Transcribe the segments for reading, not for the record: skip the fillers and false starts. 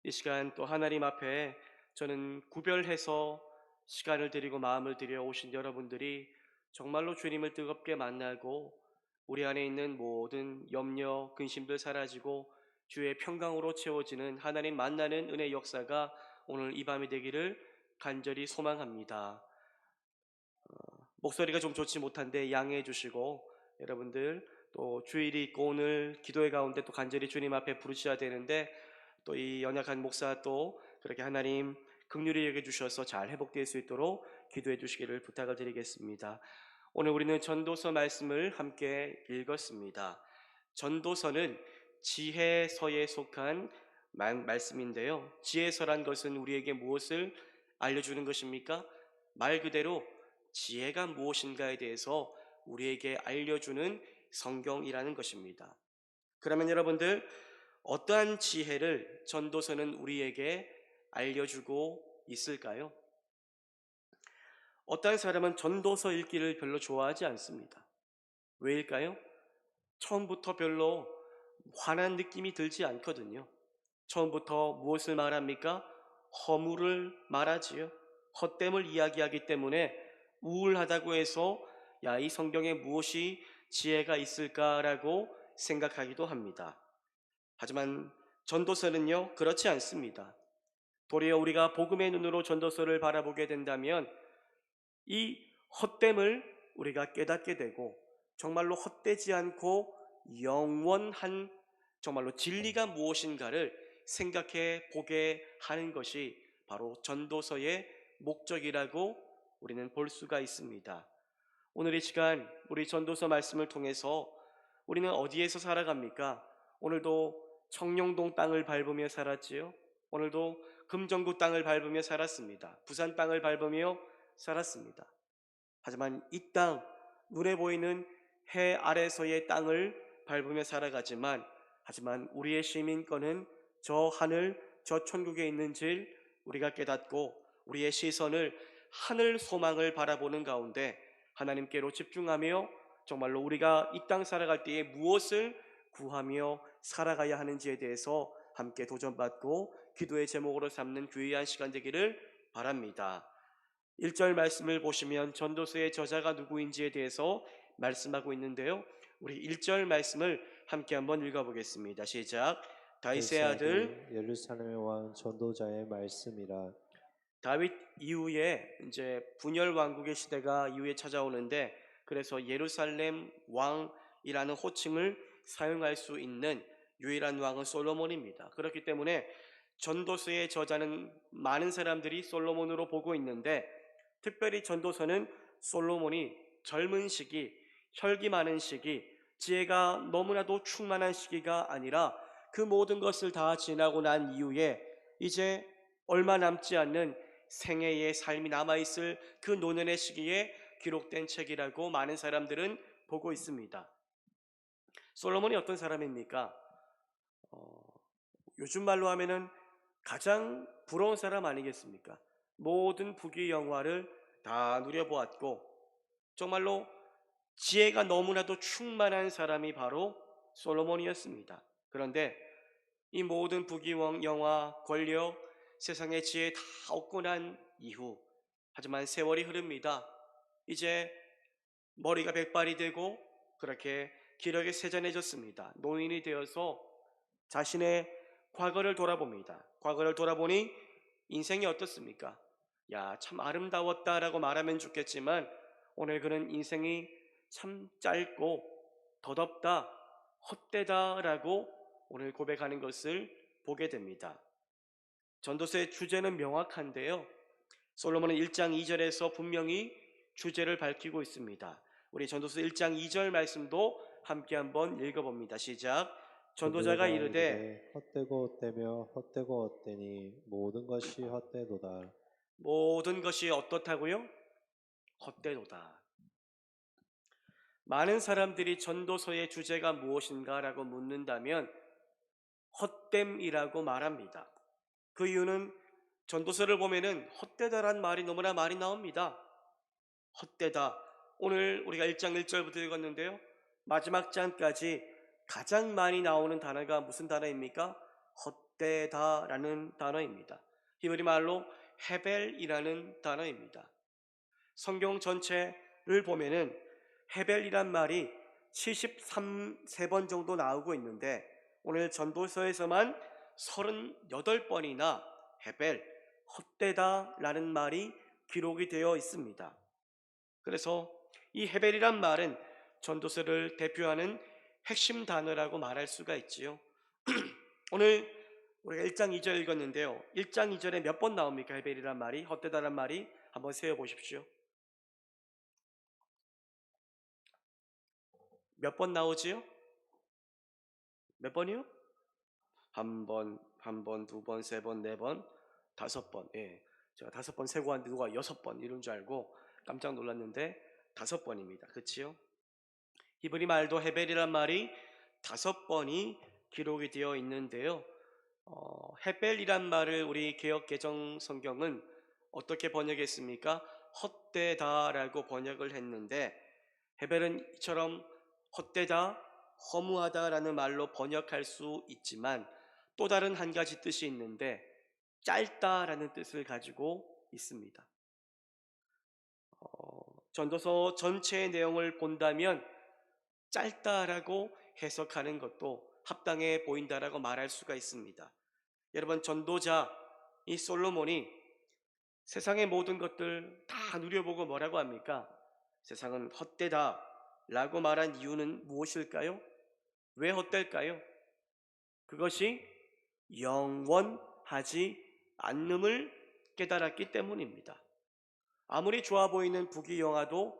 이 시간 또 하나님 앞에 저는 구별해서 시간을 드리고 마음을 들여 오신 여러분들이 정말로 주님을 뜨겁게 만나고 우리 안에 있는 모든 염려, 근심들 사라지고 주의 평강으로 채워지는 하나님 만나는 은혜 역사가 오늘 이 밤이 되기를 간절히 소망합니다. 목소리가 좀 좋지 못한데 양해해 주시고, 여러분들 또 주일이 있고 오늘 기도회 가운데 또 간절히 주님 앞에 부르셔야 되는데, 또 이 연약한 목사 또 그렇게 하나님 긍휼히 여겨 주셔서 잘 회복될 수 있도록 기도해 주시기를 부탁을 드리겠습니다. 오늘 우리는 전도서 말씀을 함께 읽었습니다. 전도서는 지혜서에 속한 말씀인데요, 지혜서란 것은 우리에게 무엇을 알려주는 것입니까? 말 그대로 지혜가 무엇인가에 대해서 우리에게 알려주는 성경이라는 것입니다. 그러면 여러분들, 어떠한 지혜를 전도서는 우리에게 알려주고 있을까요? 어떠한 사람은 전도서 읽기를 별로 좋아하지 않습니다. 왜일까요? 처음부터 별로 환한 느낌이 들지 않거든요. 처음부터 무엇을 말합니까? 허물을 말하지요. 헛됨을 이야기하기 때문에 우울하다고 해서 야, 이 성경에 무엇이 지혜가 있을까라고 생각하기도 합니다. 하지만 전도서는요, 그렇지 않습니다. 도리어 우리가 복음의 눈으로 전도서를 바라보게 된다면 이 헛됨을 우리가 깨닫게 되고, 정말로 헛되지 않고 영원한 정말로 진리가 무엇인가를 생각해 보게 하는 것이 바로 전도서의 목적이라고 우리는 볼 수가 있습니다. 오늘 이 시간 우리 전도서 말씀을 통해서 우리는 어디에서 살아갑니까? 오늘도 청룡동 땅을 밟으며 살았지요. 오늘도 금정구 땅을 밟으며 살았습니다. 부산 땅을 밟으며 살았습니다. 하지만 이 땅, 눈에 보이는 해 아래서의 땅을 밟으며 살아가지만, 하지만 우리의 시민권은 저 하늘, 저 천국에 있는 줄 우리가 깨닫고, 우리의 시선을 하늘 소망을 바라보는 가운데 하나님께로 집중하며 정말로 우리가 이 땅 살아갈 때에 무엇을 구하며 살아가야 하는지에 대해서 함께 도전받고 기도의 제목으로 삼는 귀한 시간 되기를 바랍니다. 1절 말씀을 보시면 전도서의 저자가 누구인지에 대해서 말씀하고 있는데요, 우리 1절 말씀을 함께 한번 읽어보겠습니다. 시작. 다윗의 다윗의 아들 아들 예루살렘의 왕 전도자의 말씀이라. 다윗 이후에 이제 분열 왕국의 시대가 이후에 찾아오는데, 그래서 예루살렘 왕이라는 호칭을 사용할 수 있는 유일한 왕은 솔로몬입니다. 그렇기 때문에 전도서의 저자는 많은 사람들이 솔로몬으로 보고 있는데, 특별히 전도서는 솔로몬이 젊은 시기, 혈기 많은 시기, 지혜가 너무나도 충만한 시기가 아니라 그 모든 것을 다 지나고 난 이후에 이제 얼마 남지 않는 생애의 삶이 남아있을 그 노년의 시기에 기록된 책이라고 많은 사람들은 보고 있습니다. 솔로몬이 어떤 사람입니까? 요즘 말로 하면은 가장 부러운 사람 아니겠습니까? 모든 부귀 영화를 다 누려보았고, 정말로 지혜가 너무나도 충만한 사람이 바로 솔로몬이었습니다. 그런데 이 모든 부귀 영화, 권력, 세상의 지혜 다 얻고 난 이후, 하지만 세월이 흐릅니다. 이제 머리가 백발이 되고 그렇게 기력이 세잔해졌습니다. 노인이 되어서 자신의 과거를 돌아봅니다. 과거를 돌아보니 인생이 어떻습니까? 야, 참 아름다웠다라고 말하면 좋겠지만, 오늘 그는 인생이 참 짧고 덧없다, 헛되다라고 오늘 고백하는 것을 보게 됩니다. 전도서의 주제는 명확한데요, 솔로몬은 1장 2절에서 분명히 주제를 밝히고 있습니다. 우리 전도서 1장 2절 말씀도 함께 한번 읽어봅니다. 시작. 전도자가 전도자가 이르되 이르되 헛되고 헛되며 헛되고 헛되니 모든 것이 헛되도다. 모든 것이 어떻다고요? 헛되도다. 많은 사람들이 전도서의 주제가 무엇인가라고 묻는다면 헛됨이라고 말합니다. 그 이유는 전도서를 보면은 헛되다란 말이 너무나 많이 나옵니다. 헛되다. 오늘 우리가 1장 1절부터 읽었는데요, 마지막 장까지 가장 많이 나오는 단어가 무슨 단어입니까? 헛되다라는 단어입니다. 히브리 말로 헤벨이라는 단어입니다. 성경 전체를 보면은 헤벨이란 말이 73번 정도 나오고 있는데 오늘 전도서에서만 38번이나 헤벨, 헛되다라는 말이 기록이 되어 있습니다. 그래서 이 헤벨이란 말은 전도서를 대표하는 핵심 단어라고 말할 수가 있지요. 오늘 우리가 1장 2절 읽었는데요. 1장 2절에 몇 번 나옵니까? 헤벨이란 말이, 헛되다란 말이 한번 세어보십시오. 몇 번 나오지요? 몇 번이요? 한 번, 한 번, 두 번, 세 번, 네 번, 5번. 예. 제가 5번 세고 왔는데 누가 6번 이런 줄 알고 깜짝 놀랐는데 5번입니다. 그치요? 히브리 말도 헤벨이란 말이 5번이 기록이 되어 있는데요. 헤벨이란 말을 우리 개역 개정 성경은 어떻게 번역했습니까? 헛되다라고 번역을 했는데 헤벨은 이처럼 헛되다, 허무하다라는 말로 번역할 수 있지만 또 다른 한 가지 뜻이 있는데 짧다라는 뜻을 가지고 있습니다. 전도서 전체의 내용을 본다면 짧다라고 해석하는 것도 합당해 보인다라고 말할 수가 있습니다. 여러분, 전도자 이 솔로몬이 세상의 모든 것들 다 누려보고 뭐라고 합니까? 세상은 헛되다 라고 말한 이유는 무엇일까요? 왜 헛될까요? 그것이 영원하지 않음을 깨달았기 때문입니다. 아무리 좋아 보이는 부귀영화도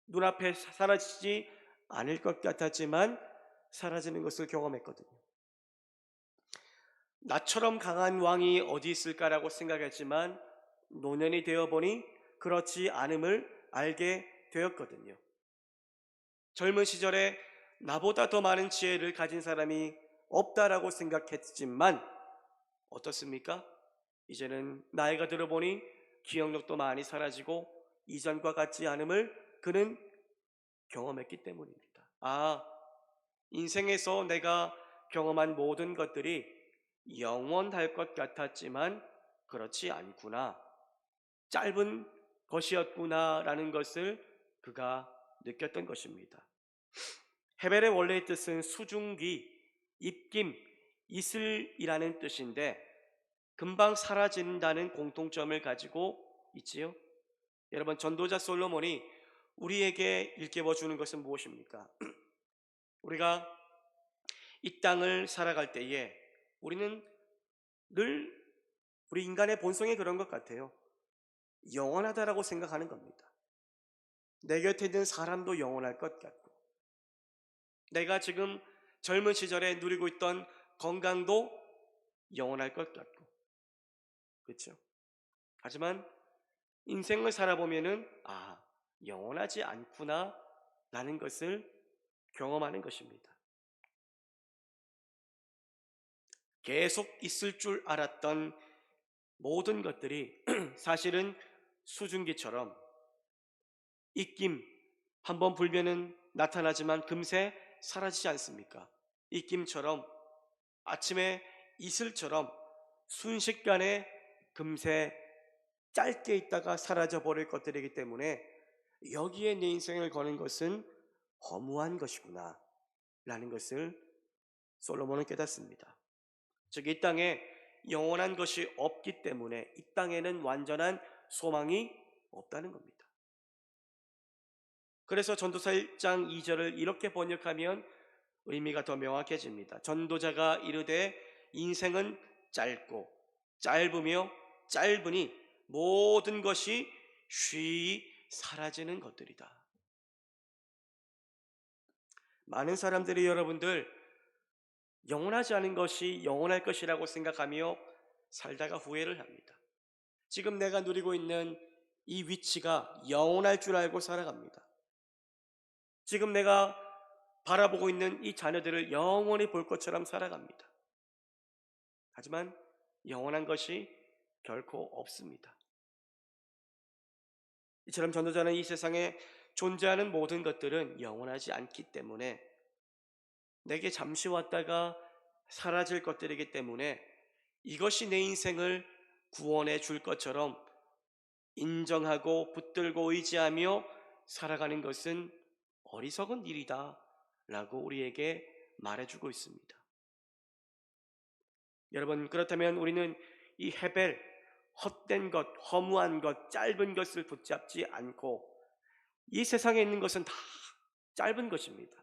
눈앞에 사라지지 않을 것 같았지만 사라지는 것을 경험했거든요. 나처럼 강한 왕이 어디 있을까라고 생각했지만 노년이 되어보니 그렇지 않음을 알게 되었거든요. 젊은 시절에 나보다 더 많은 지혜를 가진 사람이 없다라고 생각했지만 어떻습니까? 이제는 나이가 들어보니 기억력도 많이 사라지고 이전과 같지 않음을 그는 경험했기 때문입니다. 아, 인생에서 내가 경험한 모든 것들이 영원할 것 같았지만 그렇지 않구나. 짧은 것이었구나라는 것을 그가 느꼈던 것입니다. 헤벨의 원래의 뜻은 수증기, 입김, 이슬이라는 뜻인데 금방 사라진다는 공통점을 가지고 있지요. 여러분, 전도자 솔로몬이 우리에게 일깨워 주는 것은 무엇입니까? 우리가 이 땅을 살아갈 때에 우리는 늘 우리 인간의 본성이 그런 것 같아요. 영원하다라고 생각하는 겁니다. 내 곁에 있는 사람도 영원할 것 같고 내가 지금 젊은 시절에 누리고 있던 건강도 영원할 것 같고 그렇죠? 하지만 인생을 살아보면은 영원하지 않구나 라는 것을 경험하는 것입니다. 계속 있을 줄 알았던 모든 것들이 사실은 수증기처럼 입김 한번 불면은 나타나지만 금세 사라지지 않습니까? 입김처럼 아침에 이슬처럼 순식간에 금세 짧게 있다가 사라져 버릴 것들이기 때문에 여기에 내 인생을 거는 것은 허무한 것이구나 라는 것을 솔로몬은 깨닫습니다. 즉 이 땅에 영원한 것이 없기 때문에 이 땅에는 완전한 소망이 없다는 겁니다. 그래서 전도서 1장 2절을 이렇게 번역하면 의미가 더 명확해집니다. 전도자가 이르되 인생은 짧고 짧으며 짧으니 모든 것이 쉬이 사라지는 것들이다. 많은 사람들이 여러분들 영원하지 않은 것이 영원할 것이라고 생각하며 살다가 후회를 합니다. 지금 내가 누리고 있는 이 위치가 영원할 줄 알고 살아갑니다. 지금 내가 바라보고 있는 이 자녀들을 영원히 볼 것처럼 살아갑니다. 하지만 영원한 것이 결코 없습니다. 이처럼 전도자는 이 세상에 존재하는 모든 것들은 영원하지 않기 때문에 내게 잠시 왔다가 사라질 것들이기 때문에 이것이 내 인생을 구원해 줄 것처럼 인정하고 붙들고 의지하며 살아가는 것은 어리석은 일이다 라고 우리에게 말해주고 있습니다. 여러분, 그렇다면 우리는 이 헤벨, 헛된 것, 허무한 것, 짧은 것을 붙잡지 않고 이 세상에 있는 것은 다 짧은 것입니다.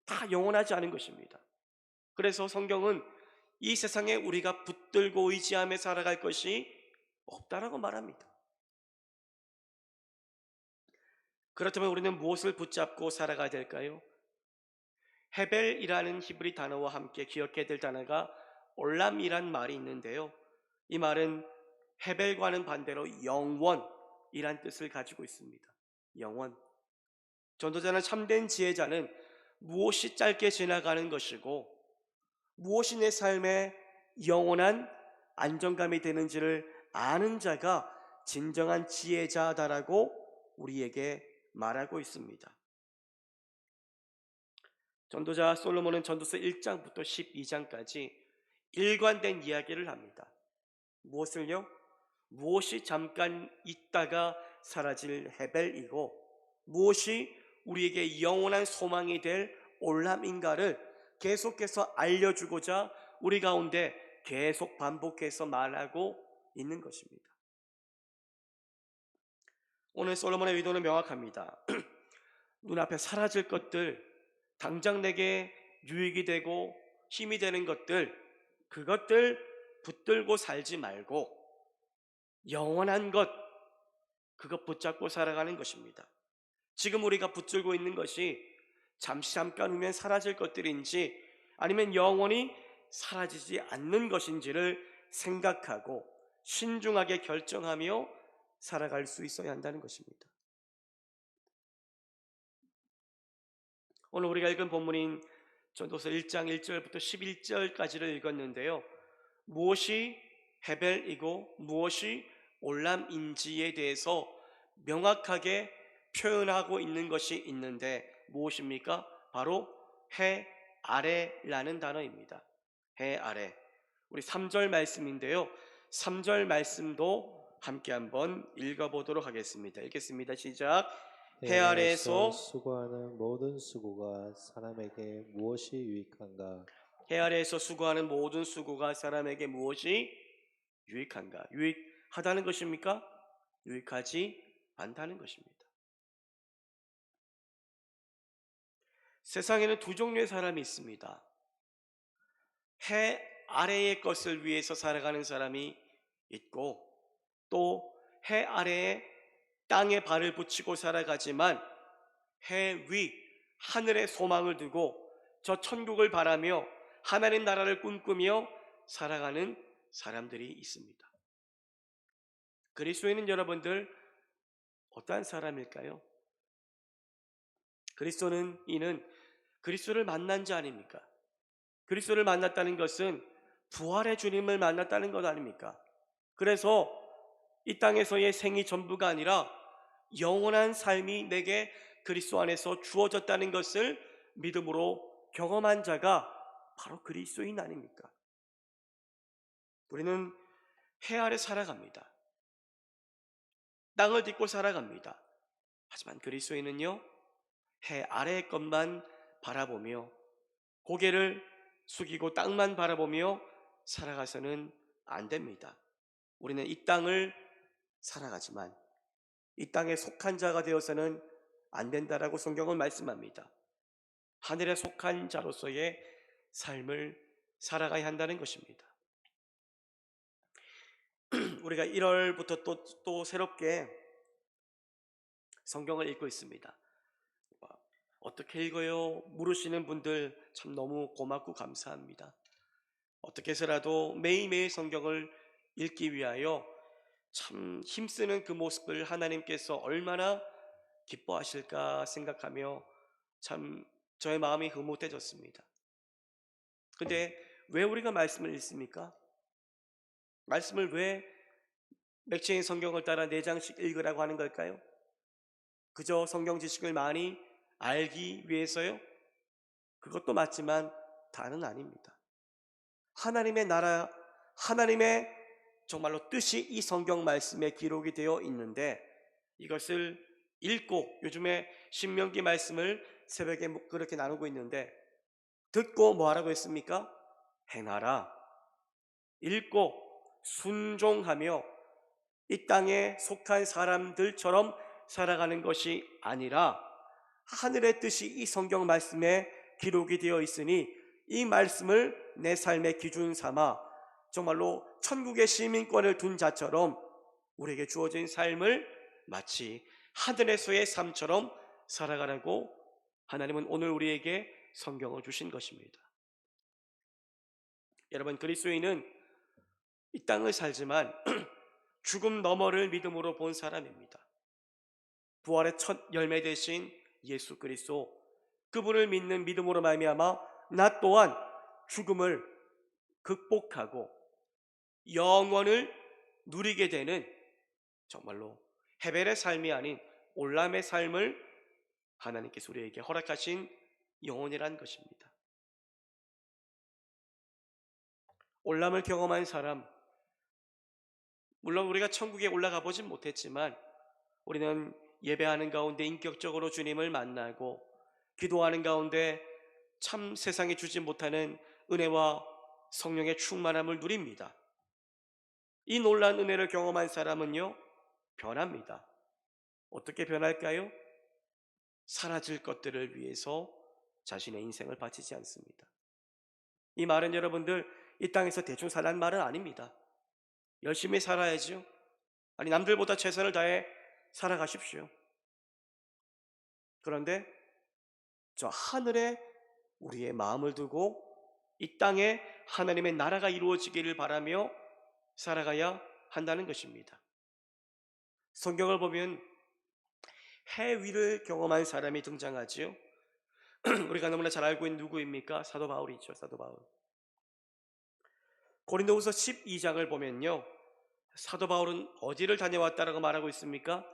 다 영원하지 않은 것입니다. 그래서 성경은 이 세상에 우리가 붙들고 의지하며 살아갈 것이 없다라고 말합니다. 그렇다면 우리는 무엇을 붙잡고 살아가야 될까요? 헤벨이라는 히브리 단어와 함께 기억해야 될 단어가 올람이란 말이 있는데요. 이 말은 헤벨과는 반대로 영원이란 뜻을 가지고 있습니다. 영원. 전도자는 참된 지혜자는 무엇이 짧게 지나가는 것이고 무엇이 내 삶에 영원한 안정감이 되는지를 아는 자가 진정한 지혜자다라고 우리에게 말하고 있습니다. 전도자 솔로몬은 전도서 1장부터 12장까지 일관된 이야기를 합니다. 무엇을요? 무엇이 잠깐 있다가 사라질 헤벨이고 무엇이 우리에게 영원한 소망이 될 올람인가를 계속해서 알려주고자 우리 가운데 계속 반복해서 말하고 있는 것입니다. 오늘 솔로몬의 의도는 명확합니다. 눈앞에 사라질 것들, 당장 내게 유익이 되고 힘이 되는 것들, 그것들 붙들고 살지 말고 영원한 것, 그것 붙잡고 살아가는 것입니다. 지금 우리가 붙들고 있는 것이 잠깐 후면 사라질 것들인지 아니면 영원히 사라지지 않는 것인지를 생각하고 신중하게 결정하며 살아갈 수 있어야 한다는 것입니다. 오늘 우리가 읽은 본문인 전도서 1장 1절부터 11절까지를 읽었는데요. 무엇이 헤벨이고 무엇이 올람인지에 대해서 명확하게 표현하고 있는 것이 있는데 무엇입니까? 바로 해 아래라는 단어입니다. 해 아래. 우리 3절 말씀인데요. 3절 말씀도 함께 한번 읽어보도록 하겠습니다. 읽겠습니다. 시작. 해 아래에서 수고하는 모든 수고가 사람에게 무엇이 유익한가? 해 아래에서 수고하는 모든 수고가 사람에게 무엇이 유익한가? 유익하다는 것입니까? 유익하지 않다는 것입니다. 세상에는 두 종류의 사람이 있습니다. 해 아래의 것을 위해서 살아가는 사람이 있고 또 해 아래에 땅에 발을 붙이고 살아가지만 해 위 하늘에 소망을 두고 저 천국을 바라며 하나님 나라를 꿈꾸며 살아가는 사람들이 있습니다. 그리스도인은 여러분들 어떠한 사람일까요? 그리스도는 이는 그리스도를 만난 자 아닙니까? 그리스도를 만났다는 것은 부활의 주님을 만났다는 것 아닙니까? 그래서 이 땅에서의 생이 전부가 아니라 영원한 삶이 내게 그리스도 안에서 주어졌다는 것을 믿음으로 경험한 자가 바로 그리스도인 아닙니까? 우리는 해 아래 살아갑니다. 땅을 딛고 살아갑니다. 하지만 그리스도인은요, 해 아래의 것만 바라보며 고개를 숙이고 땅만 바라보며 살아가서는 안 됩니다. 우리는 이 땅을 살아가지만 이 땅에 속한 자가 되어서는 안 된다라고 성경은 말씀합니다. 하늘에 속한 자로서의 삶을 살아가야 한다는 것입니다. 우리가 1월부터 또 새롭게 성경을 읽고 있습니다. 어떻게 읽어요? 물으시는 분들 참 너무 고맙고 감사합니다. 어떻게 해서라도 매일매일 성경을 읽기 위하여 참 힘쓰는 그 모습을 하나님께서 얼마나 기뻐하실까 생각하며 참 저의 마음이 흐뭇해졌습니다. 근데 왜 우리가 말씀을 읽습니까? 말씀을 왜 맥체인 성경을 따라 4장씩 읽으라고 하는 걸까요? 그저 성경 지식을 많이 알기 위해서요? 그것도 맞지만 다는 아닙니다. 하나님의 나라, 하나님의 정말로 뜻이 이 성경 말씀에 기록이 되어 있는데 이것을 읽고 요즘에 신명기 말씀을 새벽에 그렇게 나누고 있는데 듣고 뭐 하라고 했습니까? 행하라. 읽고 순종하며 이 땅에 속한 사람들처럼 살아가는 것이 아니라 하늘의 뜻이 이 성경 말씀에 기록이 되어 있으니 이 말씀을 내 삶의 기준 삼아 정말로 천국의 시민권을 둔 자처럼 우리에게 주어진 삶을 마치 하늘에서의 삶처럼 살아가라고 하나님은 오늘 우리에게 성경을 주신 것입니다. 여러분, 그리스도인은 이 땅을 살지만 죽음 너머를 믿음으로 본 사람입니다. 부활의 첫 열매 되신 예수 그리스도, 그분을 믿는 믿음으로 말미암아 나 또한 죽음을 극복하고 영원을 누리게 되는 정말로 헤벨의 삶이 아닌 올람의 삶을 하나님께서 우리에게 허락하신 영혼이란 것입니다. 올람을 경험한 사람, 물론 우리가 천국에 올라가 보진 못했지만 우리는 예배하는 가운데 인격적으로 주님을 만나고 기도하는 가운데 참 세상에 주지 못하는 은혜와 성령의 충만함을 누립니다. 이 놀라운 은혜를 경험한 사람은요, 변합니다. 어떻게 변할까요? 사라질 것들을 위해서 자신의 인생을 바치지 않습니다. 이 말은 여러분들 이 땅에서 대충 살라는 말은 아닙니다. 열심히 살아야죠. 아니, 남들보다 최선을 다해 살아가십시오. 그런데 저 하늘에 우리의 마음을 두고 이 땅에 하나님의 나라가 이루어지기를 바라며 살아가야 한다는 것입니다. 성경을 보면 해 위를 경험한 사람이 등장하지요. 우리가 너무나 잘 알고 있는 누구입니까? 사도 바울이죠. 사도 바울. 고린도후서 12장을 보면요, 사도 바울은 어디를 다녀왔다라고 말하고 있습니까?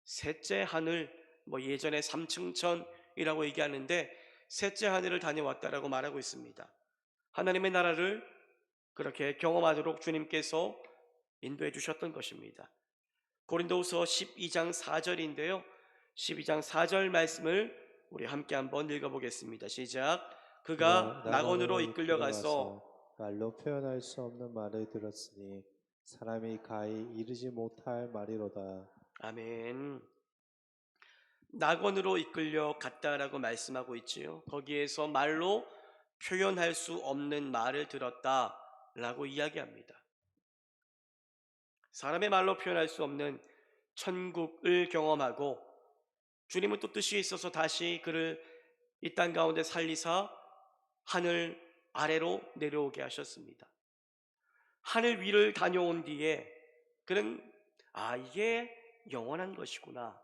셋째 하늘, 예전에 삼층천이라고 얘기하는데 셋째 하늘을 다녀왔다라고 말하고 있습니다. 하나님의 나라를 그렇게 경험하도록 주님께서 인도해 주셨던 것입니다. 고린도후서 12장 4절인데요. 12장 4절 말씀을 우리 함께 한번 읽어보겠습니다. 시작. 그가 그가 낙원으로 낙원으로 이끌려가서 이끌려가서 말로 표현할 수 없는 말을 들었으니 사람이 가히 이르지 못할 말이로다. 아멘. 낙원으로 이끌려 갔다라고 말씀하고 있지요. 거기에서 말로 표현할 수 없는 말을 들었다라고 이야기합니다. 사람의 말로 표현할 수 없는 천국을 경험하고 주님은 또 뜻이 있어서 다시 그를 이 땅 가운데 살리사 하늘 아래로 내려오게 하셨습니다. 하늘 위를 다녀온 뒤에 그는 이게 영원한 것이구나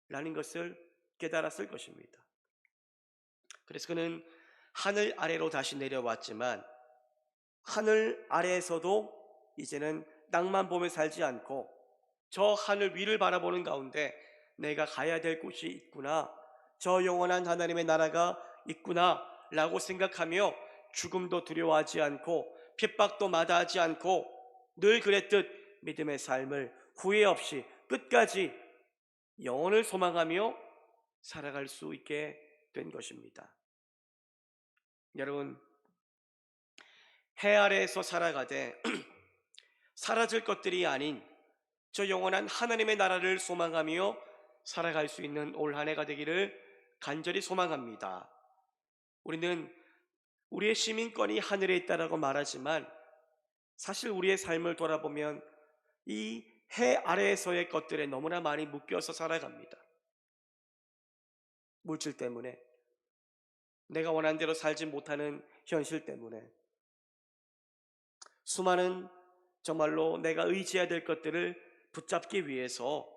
라는 것을 깨달았을 것입니다. 그래서 그는 하늘 아래로 다시 내려왔지만 하늘 아래에서도 이제는 땅만 보며 살지 않고 저 하늘 위를 바라보는 가운데 내가 가야 될 곳이 있구나, 저 영원한 하나님의 나라가 있구나 라고 생각하며 죽음도 두려워하지 않고 핍박도 마다하지 않고 늘 그랬듯 믿음의 삶을 후회 없이 끝까지 영원을 소망하며 살아갈 수 있게 된 것입니다. 여러분, 해 아래에서 살아가되 사라질 것들이 아닌 저 영원한 하나님의 나라를 소망하며 살아갈 수 있는 올 한 해가 되기를 간절히 소망합니다. 우리는 우리의 시민권이 하늘에 있다라고 말하지만 사실 우리의 삶을 돌아보면 이 해 아래에서의 것들에 너무나 많이 묶여서 살아갑니다. 물질 때문에, 내가 원하는 대로 살지 못하는 현실 때문에, 수많은 정말로 내가 의지해야 될 것들을 붙잡기 위해서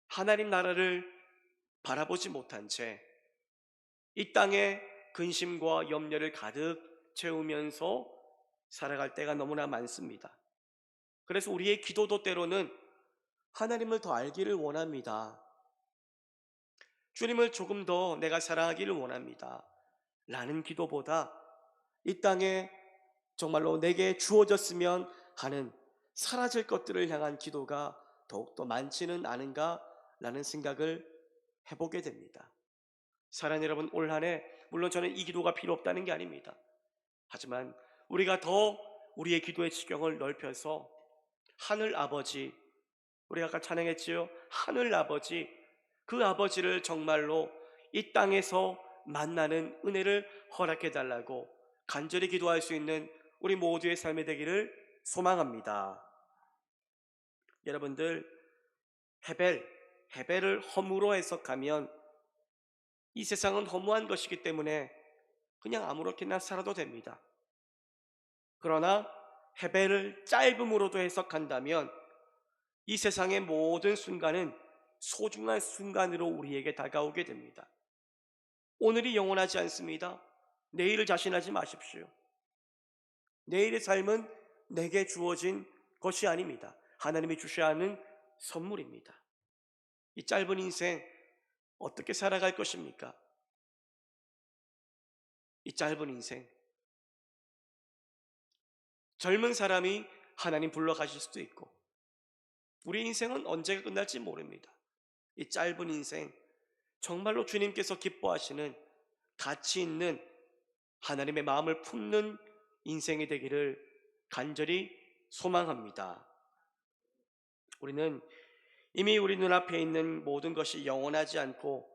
하나님 나라를 바라보지 못한 채 이 땅에 근심과 염려를 가득 채우면서 살아갈 때가 너무나 많습니다. 그래서 우리의 기도도 때로는 하나님을 더 알기를 원합니다. 주님을 조금 더 내가 사랑하기를 원합니다. 라는 기도보다 이 땅에 정말로 내게 주어졌으면 하는 사라질 것들을 향한 기도가 더욱더 많지는 않은가라는 생각을 해보게 됩니다. 사랑하는 여러분, 올 한 해 물론 저는 이 기도가 필요 없다는 게 아닙니다. 하지만 우리가 더 우리의 기도의 지경을 넓혀서 하늘 아버지, 우리가 아까 찬양했지요. 하늘 아버지, 그 아버지를 정말로 이 땅에서 만나는 은혜를 허락해 달라고 간절히 기도할 수 있는 우리 모두의 삶이 되기를 소망합니다. 여러분들, 헤벨을 허무로 해석하면 이 세상은 허무한 것이기 때문에 그냥 아무렇게나 살아도 됩니다. 그러나 헤벨을 짧음으로도 해석한다면 이 세상의 모든 순간은 소중한 순간으로 우리에게 다가오게 됩니다. 오늘이 영원하지 않습니다. 내일을 자신하지 마십시오. 내일의 삶은 내게 주어진 것이 아닙니다. 하나님이 주셔야 하는 선물입니다. 이 짧은 인생 어떻게 살아갈 것입니까? 이 짧은 인생, 젊은 사람이 하나님 불러가실 수도 있고 우리 인생은 언제가 끝날지 모릅니다. 이 짧은 인생, 정말로 주님께서 기뻐하시는 가치 있는 하나님의 마음을 품는 인생이 되기를 간절히 소망합니다. 우리는 이미 우리 눈앞에 있는 모든 것이 영원하지 않고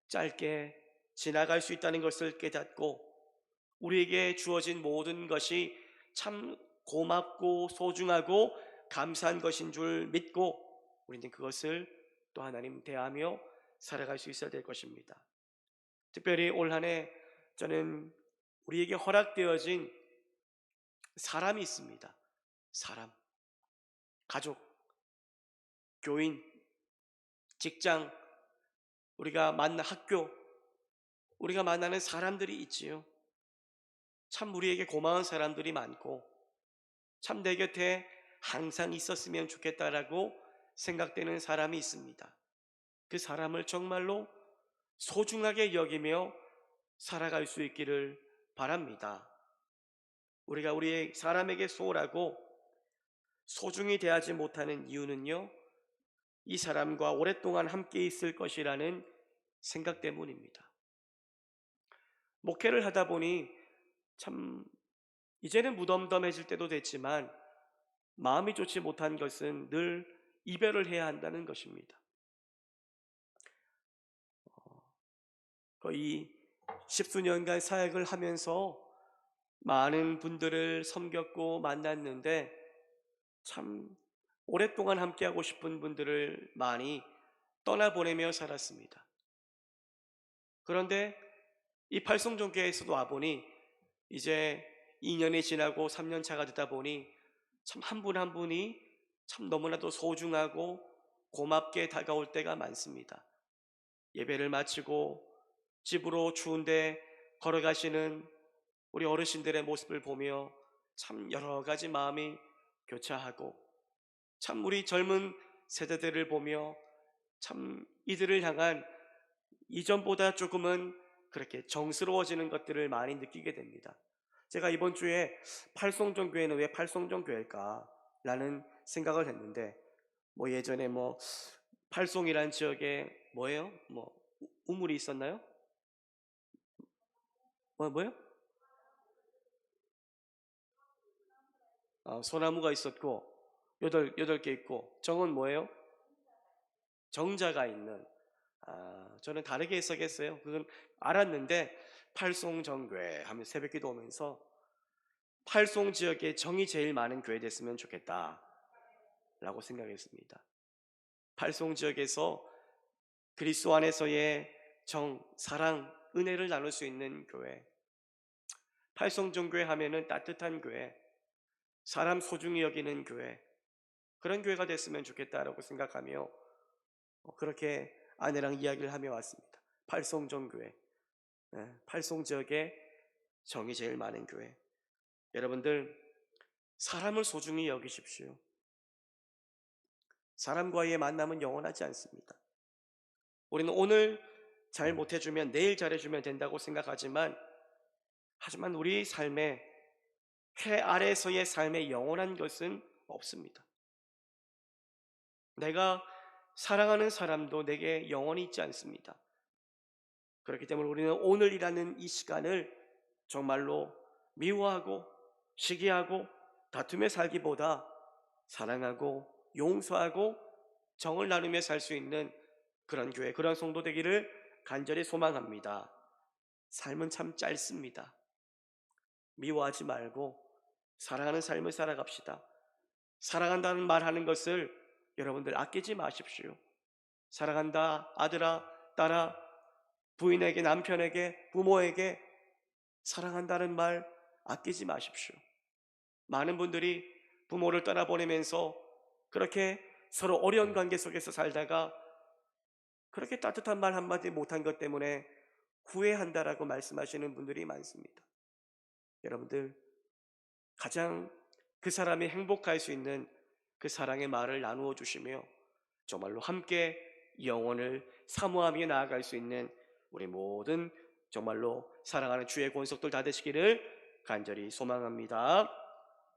짧게 지나갈 수 있다는 것을 깨닫고 우리에게 주어진 모든 것이 참 고맙고 소중하고 감사한 것인 줄 믿고 우리는 그것을 또 하나님 대하며 살아갈 수 있어야 될 것입니다. 특별히 올 한 해 저는 우리에게 허락되어진 사람이 있습니다. 사람, 가족, 교인, 직장, 우리가 만나 학교, 우리가 만나는 사람들이 있지요. 참 우리에게 고마운 사람들이 많고 참 내 곁에 항상 있었으면 좋겠다라고 생각되는 사람이 있습니다. 그 사람을 정말로 소중하게 여기며 살아갈 수 있기를 바랍니다. 우리가 우리의 사람에게 소홀하고 소중히 대하지 못하는 이유는요, 이 사람과 오랫동안 함께 있을 것이라는 생각 때문입니다. 목회를 하다 보니 참 이제는 무덤덤해질 때도 됐지만 마음이 좋지 못한 것은 늘 이별을 해야 한다는 것입니다. 거의 십수년간 사역을 하면서 많은 분들을 섬겼고 만났는데 참 오랫동안 함께하고 싶은 분들을 많이 떠나보내며 살았습니다. 그런데 이 팔송종교에서도 와보니 이제 2년이 지나고 3년 차가 되다 보니 참 한 분 한 분이 참 너무나도 소중하고 고맙게 다가올 때가 많습니다. 예배를 마치고 집으로 추운데 걸어가시는 우리 어르신들의 모습을 보며 참 여러 가지 마음이 교차하고 참 우리 젊은 세대들을 보며 참 이들을 향한 이전보다 조금은 그렇게 정스러워지는 것들을 많이 느끼게 됩니다. 제가 이번 주에 팔송정교회는 왜 팔송정교회일까? 라는 생각을 했는데 뭐 예전에 뭐 팔송이란 지역에 뭐예요? 뭐 우물이 있었나요? 뭐요? 소나무가 있었고 여덟 개 있고 정은 뭐예요? 정자가 있는. 저는 다르게 해석했어요. 그건 알았는데 팔송정교회 하면 새벽기도 오면서 팔송 지역에 정이 제일 많은 교회 됐으면 좋겠다 라고 생각했습니다. 팔송 지역에서 그리스도 안에서의 정, 사랑, 은혜를 나눌 수 있는 교회, 팔송정교회 하면은 따뜻한 교회, 사람 소중히 여기는 교회, 그런 교회가 됐으면 좋겠다라고 생각하며 그렇게 아내랑 이야기를 하며 왔습니다. 팔송정교회, 팔송 지역에 정이 제일 많은 교회. 여러분들, 사람을 소중히 여기십시오. 사람과의 만남은 영원하지 않습니다. 우리는 오늘 잘 못해주면 내일 잘해주면 된다고 생각하지만 하지만 우리 삶에 해 아래서의 삶에 영원한 것은 없습니다. 내가 사랑하는 사람도 내게 영원히 있지 않습니다. 그렇기 때문에 우리는 오늘이라는 이 시간을 정말로 미워하고 시기하고 다투며 살기보다 사랑하고 용서하고 정을 나누며 살 수 있는 그런 교회, 그런 성도 되기를 간절히 소망합니다. 삶은 참 짧습니다. 미워하지 말고 사랑하는 삶을 살아갑시다. 사랑한다는 말하는 것을 여러분들 아끼지 마십시오. 사랑한다, 아들아, 딸아, 부인에게, 남편에게, 부모에게 사랑한다는 말 아끼지 마십시오. 많은 분들이 부모를 떠나보내면서 그렇게 서로 어려운 관계 속에서 살다가 그렇게 따뜻한 말 한마디 못한 것 때문에 후회한다라고 말씀하시는 분들이 많습니다. 여러분들, 가장 그 사람이 행복할 수 있는 그 사랑의 말을 나누어 주시며 정말로 함께 영혼을 사모하며 나아갈 수 있는 우리 모든 정말로 사랑하는 주의 권속들 다 되시기를 간절히 소망합니다.